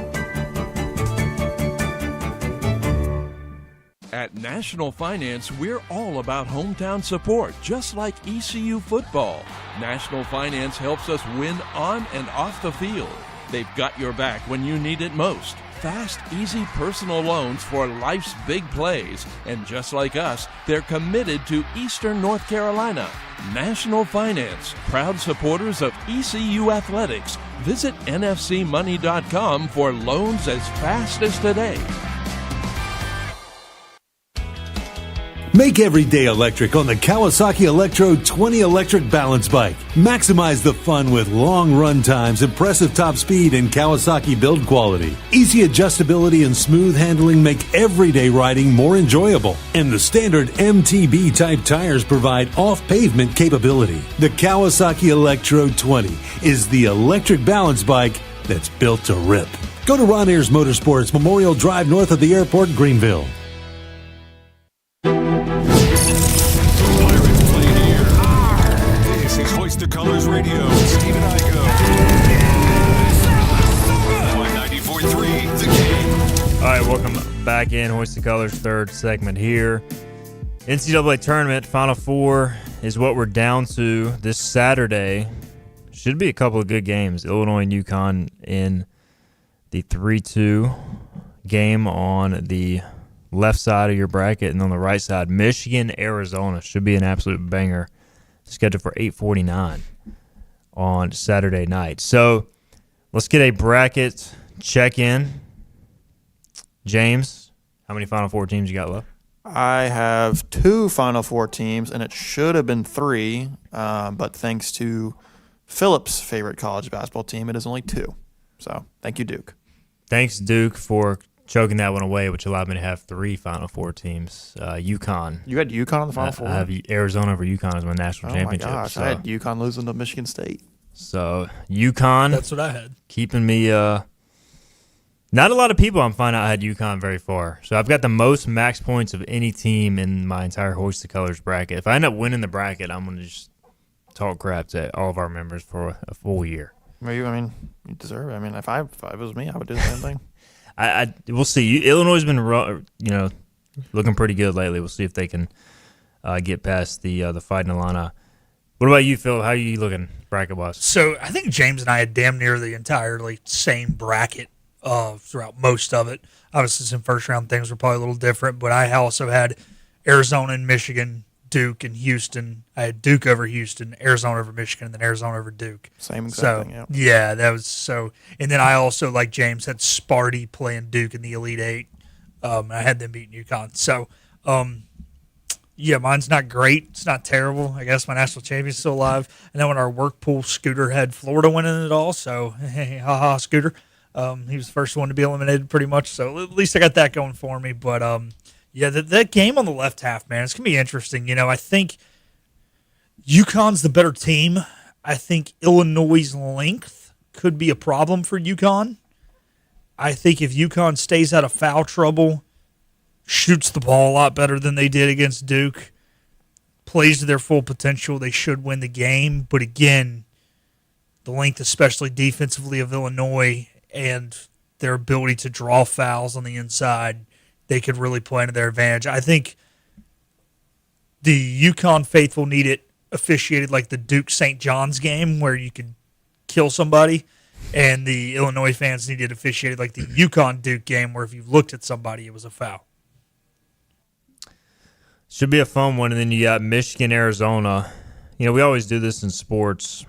At National Finance, we're all about hometown support, just like ECU football. National Finance helps us win on and off the field. They've got your back when you need it most. Fast, easy personal loans for life's big plays. And just like us, they're committed to Eastern North Carolina. National Finance, proud supporters of ECU athletics. Visit nfcmoney.com for loans as fast as today. Make every day electric on the Kawasaki Electro 20 electric balance bike. Maximize the fun with long run times, impressive top speed, and Kawasaki build quality. Easy adjustability and smooth handling make everyday riding more enjoyable. And the standard MTB type tires provide off-pavement capability. The Kawasaki Electro 20 is the electric balance bike that's built to rip. Go to Ron Ayers Motorsports, Memorial Drive north of the airport, Greenville. Hoist the Colors Radio. Steve and I go. 194.3 The Game. All right, welcome back in. Hoist the Colors, third segment here. NCAA tournament, Final Four is what we're down to this Saturday. Should be a couple of good games. Illinois and UConn in the 3-2 game on the left side of your bracket, and on the right side, Michigan, Arizona. Should be an absolute banger. Scheduled for 8:49 on Saturday night. So let's get a bracket check-in. James, how many Final Four teams you got left? I have 2 Final Four teams, and it should have been 3, but thanks to Philip's favorite college basketball team, it is only 2. So thank you, Duke. Thanks, Duke, for choking that one away, which allowed me to have 3 Final Four teams. UConn. You had UConn on the Final Four? I have Arizona over UConn as my national championship. Oh, my gosh. So. I had UConn losing to Michigan State. So, UConn. That's what I had. Keeping me not a lot of people I'm finding out had UConn very far. So, I've got the most max points of any team in my entire Hoist the Colors bracket. If I end up winning the bracket, I'm going to just talk crap to all of our members for a full year. Well, you deserve it. I mean, if it was me, I would do the same thing. We'll see. Illinois has been, looking pretty good lately. We'll see if they can get past the Fighting Illini. What about you, Phil? How are you looking bracket-wise? So I think James and I had damn near the entirely same bracket throughout most of it. Obviously, some first-round things were probably a little different, but I also had Arizona and Michigan, Duke and Houston. I had Duke over Houston, Arizona over Michigan, and then Arizona over Duke. Same exact thing, yeah. Yeah, that was so. And then I also, like James, had Sparty playing Duke in the Elite Eight. I had them beating UConn. So, yeah, mine's not great. It's not terrible. I guess my national champion's still alive. And then when our work pool, Scooter had Florida winning it all. So, hey, ha-ha, Scooter. He was the first one to be eliminated pretty much. So at least I got that going for me. But, yeah, that game on the left half, man, it's going to be interesting. I think UConn's the better team. I think Illinois' length could be a problem for UConn. I think if UConn stays out of foul trouble, shoots the ball a lot better than they did against Duke, plays to their full potential, they should win the game. But again, the length, especially defensively, of Illinois and their ability to draw fouls on the inside, they could really play into their advantage. I think the UConn faithful need it officiated like the Duke-St. John's game where you could kill somebody, and the Illinois fans need it officiated like the UConn-Duke game where if you looked at somebody, it was a foul. Should be a fun one, and then you got Michigan, Arizona. we always do this in sports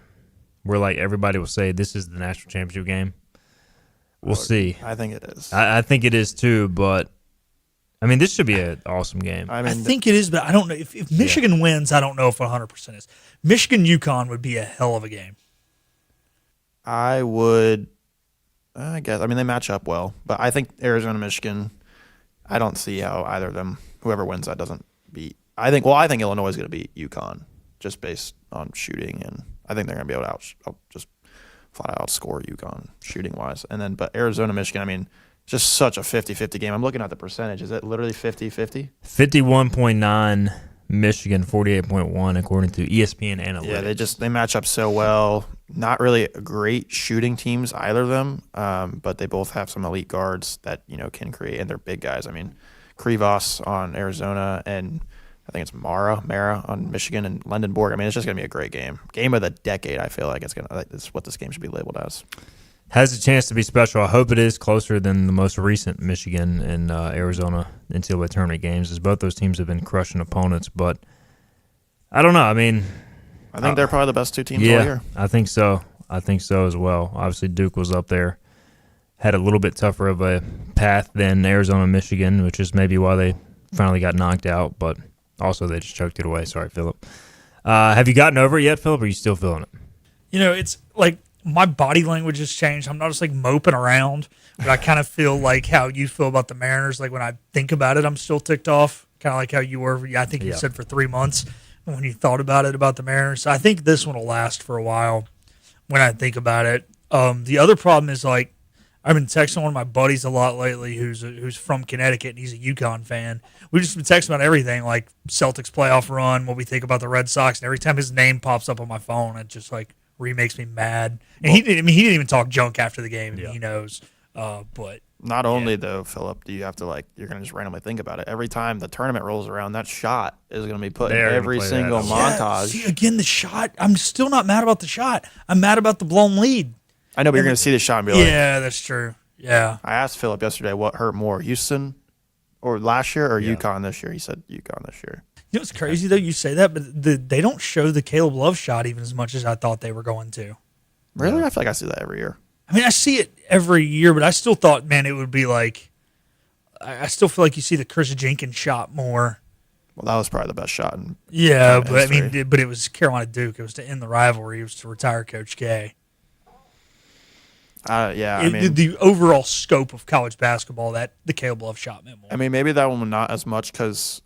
where, like, everybody will say this is the national championship game. We'll see. I think it is. I think it is too, but, I mean, this should be an awesome game. I think it is, but I don't know. If Michigan wins, I don't know if 100% is. Michigan-UConn would be a hell of a game. I guess. I mean, they match up well, but I think Arizona-Michigan, I don't see how either of them, whoever wins that, doesn't beat. I think Illinois is going to beat UConn just based on shooting, and I think they're going to be able to just flat out outscore UConn shooting-wise. And then, but Arizona-Michigan, I mean, just such a 50-50 game. I'm looking at the percentage. Is it literally 50-50? 51.9 Michigan, 48.1 according to ESPN Analytics. Yeah, they match up so well. Not really great shooting teams, either of them, but they both have some elite guards that can create, and they're big guys. I mean, Krivas on Arizona, and I think it's Mara on Michigan, and Lendenborg. I mean, it's just gonna be a great game. Game of the decade. I feel like it's what this game should be labeled as. Has a chance to be special. I hope it is closer than the most recent Michigan and Arizona NCAA tournament games, as both those teams have been crushing opponents. But I don't know. I mean, I think they're probably the best two teams all year. I think so. I think so as well. Obviously, Duke was up there, had a little bit tougher of a path than Arizona and Michigan, which is maybe why they finally got knocked out. But also, they just choked it away. Sorry, Philip. Have you gotten over it yet, Philip, or are you still feeling it? It's like my body language has changed. I'm not just like moping around, but I kind of feel like how you feel about the Mariners. Like when I think about it, I'm still ticked off, kind of like how you were. I think you said for 3 months when you thought about it about the Mariners. So I think this one will last for a while when I think about it. The other problem is, like, I've been texting one of my buddies a lot lately who's from Connecticut, and he's a UConn fan. We've just been texting about everything, like Celtics playoff run, what we think about the Red Sox, and every time his name pops up on my phone, it just like makes me mad. And he didn't even talk junk after the game. He knows. But not only though, Philip, do you have to you're going to just randomly think about it. Every time the tournament rolls around, that shot is going to be put in every single montage. See, again, the shot. I'm still not mad about the shot. I'm mad about the blown lead. I know, but you're going to see the shot and be like, yeah, that's true. Yeah. I asked Philip yesterday what hurt more, Houston or last year or UConn this year. He said UConn this year. You know what's crazy, though? You say that, but they don't show the Caleb Love shot even as much as I thought they were going to. Really? I feel like I see that every year. I mean, I see it every year, but I still thought, man, it would be like – I still feel like you see the Chris Jenkins shot more. Well, that was probably the best shot in but history. I mean, but it was Carolina Duke. It was to end the rivalry. It was to retire Coach K. I mean, the overall scope of college basketball, that the Caleb Love shot meant more. I mean, maybe that one not as much because,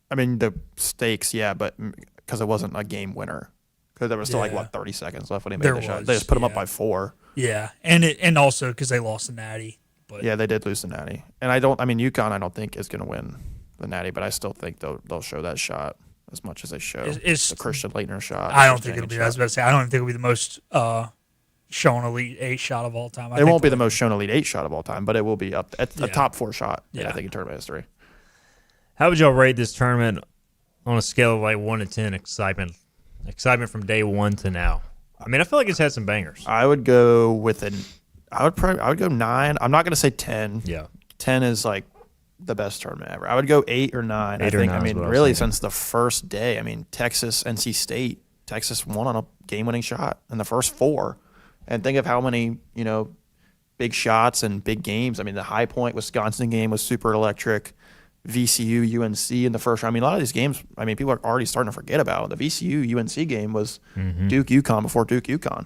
I mean, the stakes, but because it wasn't a game winner. Because there was still 30 seconds left when he made the shot. They just put him up by 4. Yeah, and also because they lost the Natty. But yeah, they did lose the Natty, and UConn I don't think is going to win the Natty, but I still think they'll show that shot as much as they show the Christian Laettner shot. I don't think it'll be. I was about to say I don't even think it'll be the most shown Elite 8 shot of all time. It won't be the most shown Elite 8 shot of all time, but it will be up at the top 4 shot. I think in tournament history. How would y'all rate this tournament on a scale of like 1 to 10 excitement? Excitement from day one to now. I mean, I feel like it's had some bangers. I would go I would go 9. I'm not going to say 10. Yeah, 10 is like the best tournament ever. I would go 8 or 9. 8 or 9 I mean, really since the first day. I mean, Texas, NC State. Texas won on a game-winning shot in the first 4. And think of how many, big shots and big games. I mean, the High Point Wisconsin game was super electric. VCU, UNC in the first round. I mean, a lot of these games, people are already starting to forget about. The VCU, UNC game was Duke, UConn before Duke, UConn.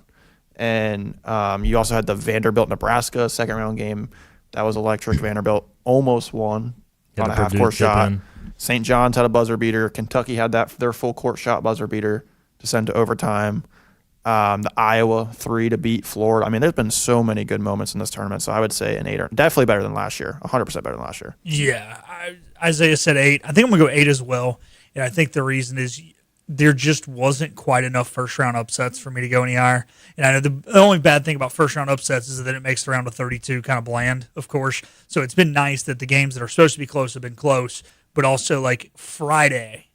And you also had the Vanderbilt, Nebraska second-round game. That was electric. Vanderbilt almost won on a half-court shot. St. John's had a buzzer beater. Kentucky had their full-court shot buzzer beater to send to overtime. The Iowa 3 to beat Florida. I mean, there's been so many good moments in this tournament. So I would say an 8 or definitely better than last year. 100% better than last year. Yeah, Isaiah said 8. I think I'm gonna go 8 as well. And I think the reason is there just wasn't quite enough first round upsets for me to go any higher. And I know the only bad thing about first round upsets is that it makes the round of 32 kind of bland, of course. So it's been nice that the games that are supposed to be close have been close, but also like Friday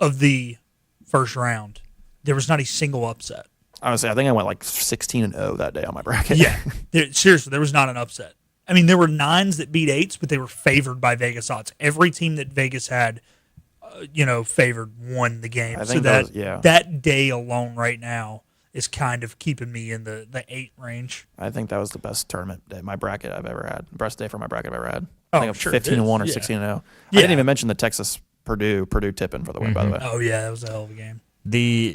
of the first round, there was not a single upset. Honestly, I think I went like 16-0 that day on my bracket. Yeah, seriously, there was not an upset. I mean, there were 9s that beat 8s, but they were favored by Vegas odds. Every team that Vegas had favored won the game. I So think that day alone right now is kind of keeping me in the 8 range. I think that was the best tournament day, my bracket I've ever had. Best day for my bracket I've ever had. Oh, I think sure 15-1 or 16-0. Yeah. I didn't even mention the Texas Purdue tipping for the win, by the way. Oh yeah, that was a hell of a game.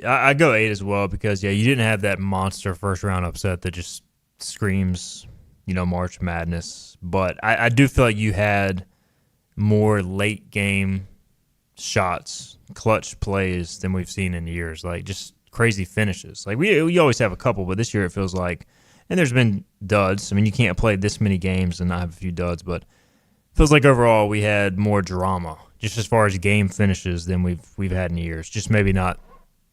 I go 8 as well because you didn't have that monster first round upset that just screams, March Madness. But I do feel like you had more late game shots, clutch plays than we've seen in years. Like just crazy finishes. Like we always have a couple, but this year it feels like, and there's been duds. I mean, you can't play this many games and not have a few duds, but it feels like overall we had more drama just as far as game finishes than we've had in years. Just maybe not.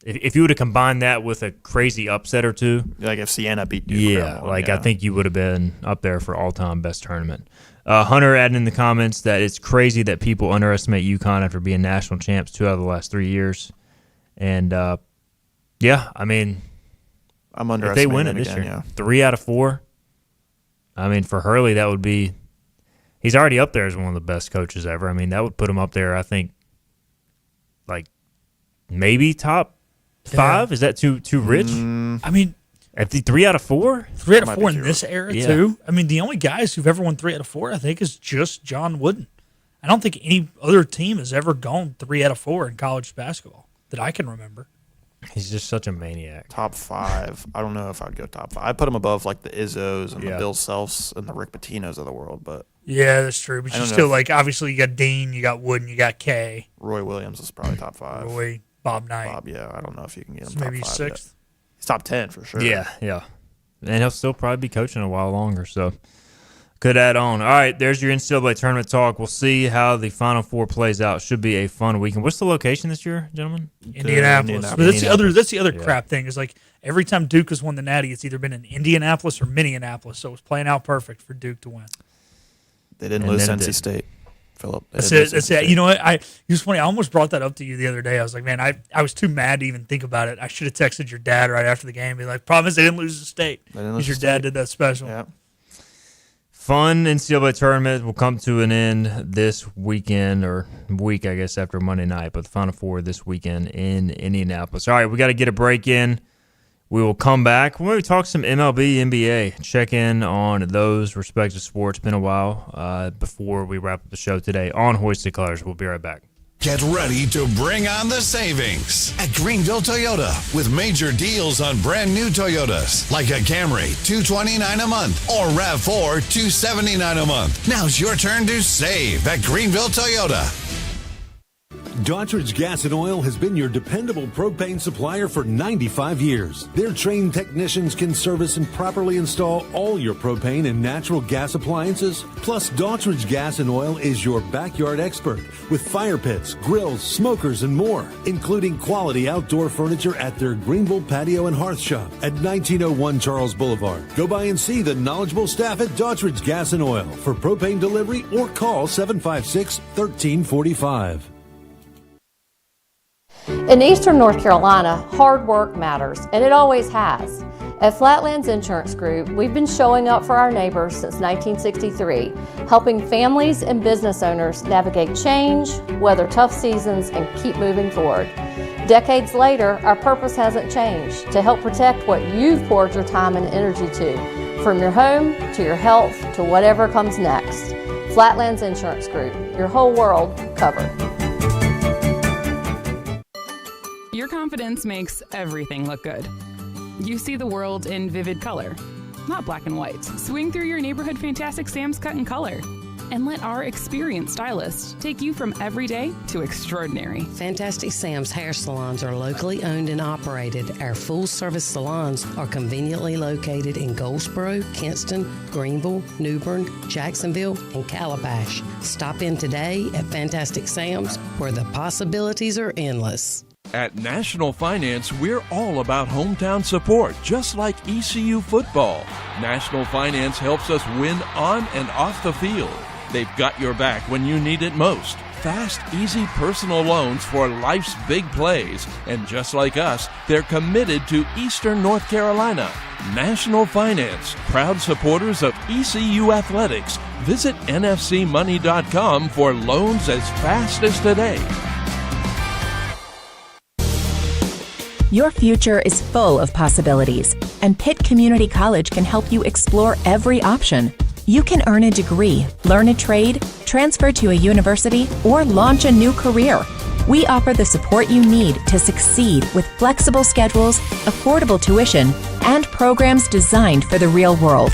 If you would have combined that with a crazy upset or two, like if Siena beat Duke, I think you would have been up there for all-time best tournament. Hunter adding in the comments that it's crazy that people underestimate UConn after being national champs 2 out of the last 3 years, and I mean, I'm if they win it this year, 3 out of 4. I mean, for Hurley, that would be. He's already up there as one of the best coaches ever. I mean, that would put him up there. I think, like maybe top 5? Is that too rich? I mean, at the 3 out of 4? 3 out of 4 in this era, too. I mean, the only guys who've ever won 3 out of 4, I think, is just John Wooden. I don't think any other team has ever gone 3 out of 4 in college basketball that I can remember. He's just such a maniac. Top 5. I don't know if I'd go top 5. I'd put him above like the Izzos and the Bill Selfs and the Rick Pitino's of the world, but yeah, that's true. But you still obviously you got Dean, you got Wooden, you got Kay. Roy Williams is probably top 5. Roy, Bob Knight. I don't know if you can get him so top maybe 5 6th. yet. He's top 10 for sure. Yeah. And he'll still probably be coaching a while longer, so could add on. All right, there's your NCAA tournament talk. We'll see how the Final Four plays out. Should be a fun weekend. What's the location this year, gentlemen? Indianapolis. But that's the other crap thing is like every time Duke has won the Natty, it's either been in Indianapolis or Minneapolis. So it's playing out perfect for Duke to win. They didn't lose NC State, Philip. That's it. You know what? It was funny. I almost brought that up to you the other day. I was like, man, I was too mad to even think about it. I should have texted your dad right after the game. Be like, problem is they didn't lose the state because your dad did that special. Yeah. Fun NCAA tournament will come to an end this weekend, or week, I guess, after Monday night, but the Final Four this weekend in Indianapolis. All right, we got to get a break in. We will come back. We'll maybe talk some MLB, NBA, check in on those respective sports. Been a while before we wrap up the show today on Hoisted Colors. We'll be right back. Get ready to bring on the savings at Greenville Toyota with major deals on brand new Toyotas like a Camry, $229 a month, or RAV4, $279 a month. Now's your turn to save at Greenville Toyota. Daughtridge Gas and Oil has been your dependable propane supplier for 95 years. Their trained technicians can service and properly install all your propane and natural gas appliances. Plus, Daughtridge Gas and Oil is your backyard expert with fire pits, grills, smokers, and more, including quality outdoor furniture at their Greenville Patio and Hearth Shop at 1901 Charles Boulevard. Go by and see the knowledgeable staff at Daughtridge Gas and Oil for propane delivery or call 756-1345. In Eastern North Carolina, hard work matters, and it always has. At Flatlands Insurance Group, we've been showing up for our neighbors since 1963, helping families and business owners navigate change, weather tough seasons, and keep moving forward. Decades later, our purpose hasn't changed: to help protect what you've poured your time and energy to, from your home to your health to whatever comes next. Flatlands Insurance Group, your whole world covered. Your confidence makes everything look good. You see the world in vivid color, not black and white. Swing through your neighborhood Fantastic Sam's Cut in Color and let our experienced stylists take you from everyday to extraordinary. Fantastic Sam's hair salons are locally owned and operated. Our full-service salons are conveniently located in Goldsboro, Kinston, Greenville, New Bern, Jacksonville, and Calabash. Stop in today at Fantastic Sam's, where the possibilities are endless. At National Finance, we're all about hometown support, just like ECU football. National Finance helps us win on and off the field. They've got your back when you need it most. Fast, easy personal loans for life's big plays. And just like us, they're committed to Eastern North Carolina. National Finance, proud supporters of ECU athletics. Visit nfcmoney.com for loans as fast as today. Your future is full of possibilities, and Pitt Community College can help you explore every option. You can earn a degree, learn a trade, transfer to a university, or launch a new career. We offer the support you need to succeed with flexible schedules, affordable tuition, and programs designed for the real world.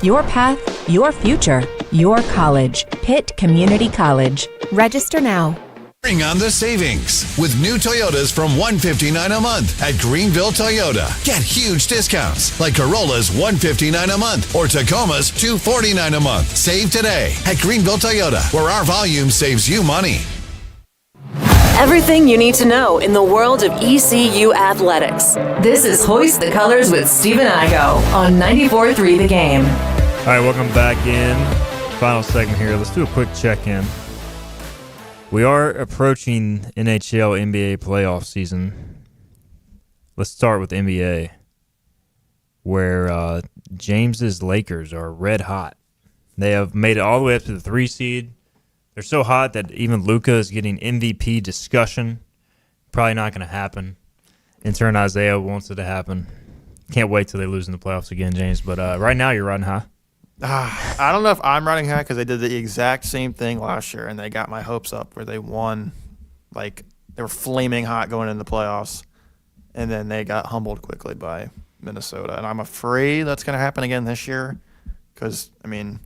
Your path, your future, your college. Pitt Community College. Register now. Bring on the savings with new Toyotas from $159 a month at Greenville Toyota. Get huge discounts like Corolla's $159 a month or Tacoma's $249 a month. Save today at Greenville Toyota, where our volume saves you money. Everything you need to know in the world of ECU athletics. This is Hoist the Colors with Stephen Igo on 94.3 The Game. All right, welcome back in. Final segment here. Let's do a quick check-in. We are approaching NHL NBA playoff season. Let's start with NBA, where James's Lakers are red hot. They have made it all the way up to the 3 seed. They're so hot that even Luka is getting MVP discussion. Probably not going to happen. Intern Isaiah wants it to happen. Can't wait till they lose in the playoffs again, James. But right now you're riding high. I don't know if I'm riding high because they did the exact same thing last year, and they got my hopes up where they won. Like, they were flaming hot going into the playoffs, and then they got humbled quickly by Minnesota. And I'm afraid that's going to happen again this year because, I mean,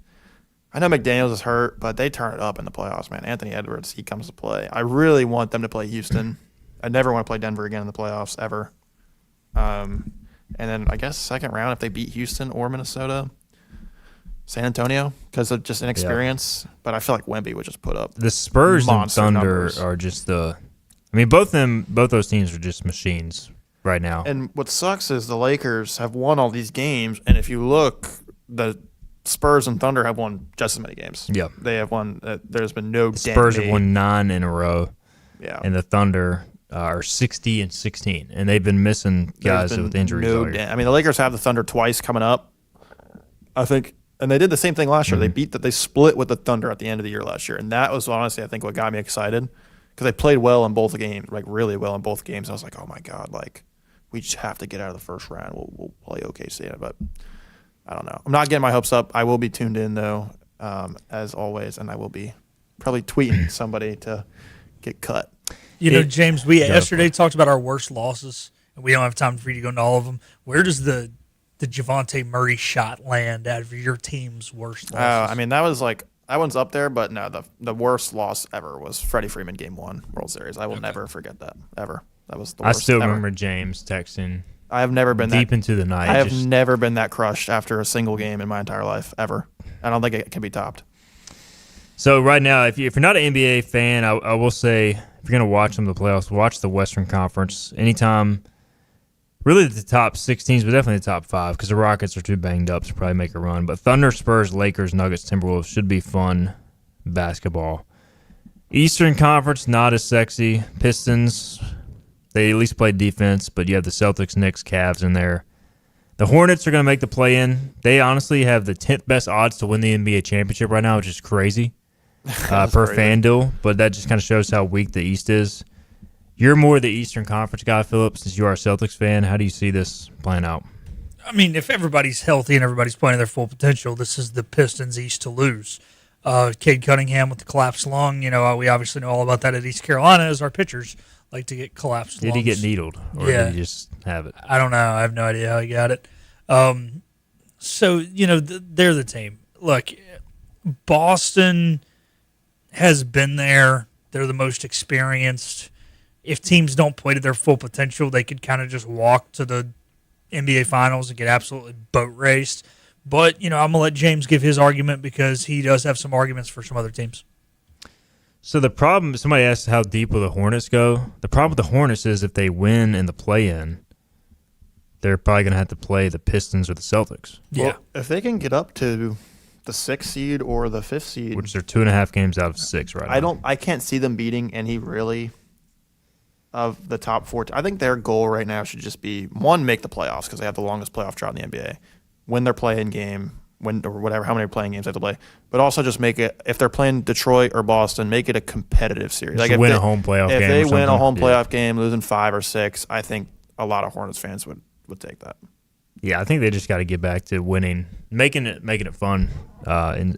I know McDaniels is hurt, but they turn it up in the playoffs, man. Anthony Edwards, he comes to play. I really want them to play Houston. I never want to play Denver again in the playoffs, ever. And then I guess second round, if they beat Houston or Minnesota, San Antonio, because of just inexperience. Yeah. But I feel like Wemby would just put up the Spurs and Thunder numbers. Are just the. I mean, both those teams are just machines right now. And what sucks is the Lakers have won all these games, and if you look, the Spurs and Thunder have won just as many games. Yeah, they have won. There's been no. The Spurs have won 9 in a row. Yeah, and the Thunder are 60-16, and they've been missing guys with injuries. I mean, the Lakers have the Thunder twice coming up, I think. And they did the same thing last year. Mm-hmm. They split with the Thunder at the end of the year last year, and that was honestly, I think, what got me excited because they played well in both games, like really well in both games. I was like, oh my god, like we just have to get out of the first round. We'll play OKC, but I don't know. I'm not getting my hopes up. I will be tuned in though, as always, and I will be probably tweeting somebody to get cut. You know, James, we yesterday talked about our worst losses, and we don't have time for you to go into all of them. Where does the Javonte Murray shot land out of your team's worst losses? I mean, that one's up there, but no, the worst loss ever was Freddie Freeman Game 1 World Series. I will never forget that, ever. That was the worst. I still ever. remember James texting. I have never been deep into the night. I have never been that crushed after a single game in my entire life, ever. I don't think it can be topped. So right now, if you're not an NBA fan, I will say, if you're going to watch them in the playoffs, watch the Western Conference. Anytime, really the top 6 teams, but definitely the top 5, because the Rockets are too banged up to probably make a run. But Thunder, Spurs, Lakers, Nuggets, Timberwolves should be fun basketball. Eastern Conference, not as sexy. Pistons, they at least play defense, but you have the Celtics, Knicks, Cavs in there. The Hornets are going to make the play-in. They honestly have the 10th best odds to win the NBA championship right now, which is crazy per FanDuel, but that just kind of shows how weak the East is. You're more the Eastern Conference guy, Philip, since you are a Celtics fan. How do you see this playing out? I mean, if everybody's healthy and everybody's playing their full potential, this is the Pistons East to lose. Cade Cunningham with the collapsed lung, we obviously know all about that at East Carolina as our pitchers like to get collapsed lungs. Did he get needled, or did he just have it? I don't know. I have no idea how he got it. So, they're the team. Look, Boston has been there. They're the most experienced. If teams don't play to their full potential, they could kind of just walk to the NBA Finals and get absolutely boat raced. But, I'm going to let James give his argument because he does have some arguments for some other teams. So the problem, somebody asked how deep will the Hornets go. The problem with the Hornets is if they win in the play-in, they're probably going to have to play the Pistons or the Celtics. Yeah. Well, if they can get up to the 6th seed or the 5th seed, which they're 2.5 games out of 6 right now. I can't see them beating any really of the top 4. I think their goal right now should just be, 1, make the playoffs because they have the longest playoff drought in the NBA. Win their play-in game, when or whatever, how many playing games they have to play, but also just make it, if they're playing Detroit or Boston, make it a competitive series. Just like win a home playoff game. If they win a home Yeah. playoff game, losing 5 or 6, I think a lot of Hornets fans would take that. Yeah, I think they just got to get back to winning, making it fun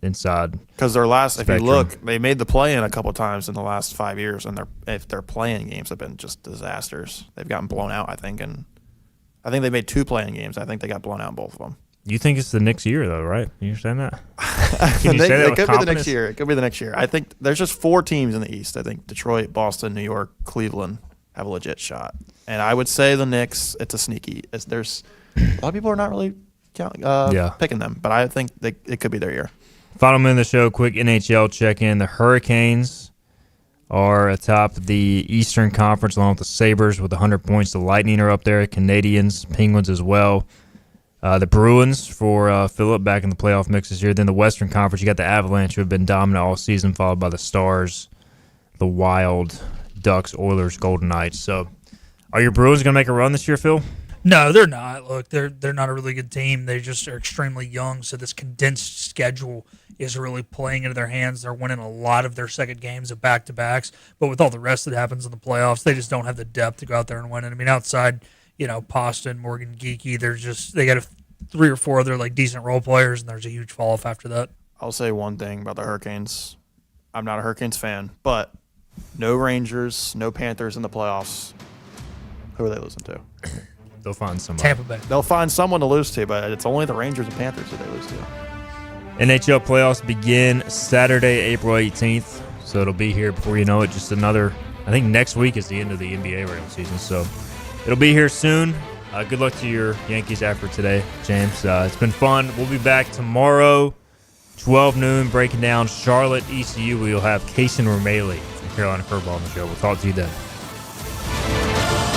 inside. Because their last, spectrum. if you look, they made the play-in a couple times in the last 5 years, and their playing games have been just disasters. They've gotten blown out, I think, and I think they made 2 playing games. I think they got blown out in both of them. You think it's the next year, though, right? You understand that? Can you say that It with could be the next confidence? year. It could be the next year. I think there's just 4 teams in the East. I think Detroit, Boston, New York, Cleveland have a legit shot. And I would say the Knicks, it's a sneaky. There's a lot of people are not really picking them, but I think it could be their year. Final minute of the show, quick NHL check-in. The Hurricanes are atop the Eastern Conference along with the Sabres with 100 points. The Lightning are up there, Canadians, Penguins as well. The Bruins for Phillip back in the playoff mix this year. Then the Western Conference, you got the Avalanche who have been dominant all season, followed by the Stars, the Wild, Ducks, Oilers, Golden Knights. So are your Bruins going to make a run this year, Phil? No, they're not. Look, they're not a really good team. They just are extremely young, so this condensed schedule is really playing into their hands. They're winning a lot of their second games of back-to-backs, but with all the rest that happens in the playoffs, they just don't have the depth to go out there and win it. I mean, outside, Poston, Morgan Geekie, they got 3 or 4 other decent role players, and there's a huge fall-off after that. I'll say one thing about the Hurricanes. I'm not a Hurricanes fan, but no Rangers, no Panthers in the playoffs. Who are they losing to? They'll find somebody. Tampa Bay. They'll find someone to lose to, but it's only the Rangers and Panthers that they lose to. NHL playoffs begin Saturday, April 18th. So it'll be here before you know it. Just another, I think next week is the end of the NBA regular season. So it'll be here soon. Good luck to your Yankees after today, James. It's been fun. We'll be back tomorrow, 12 noon, breaking down Charlotte ECU. We'll have Kaysen Romeli from Carolina Curveball on the show. We'll talk to you then.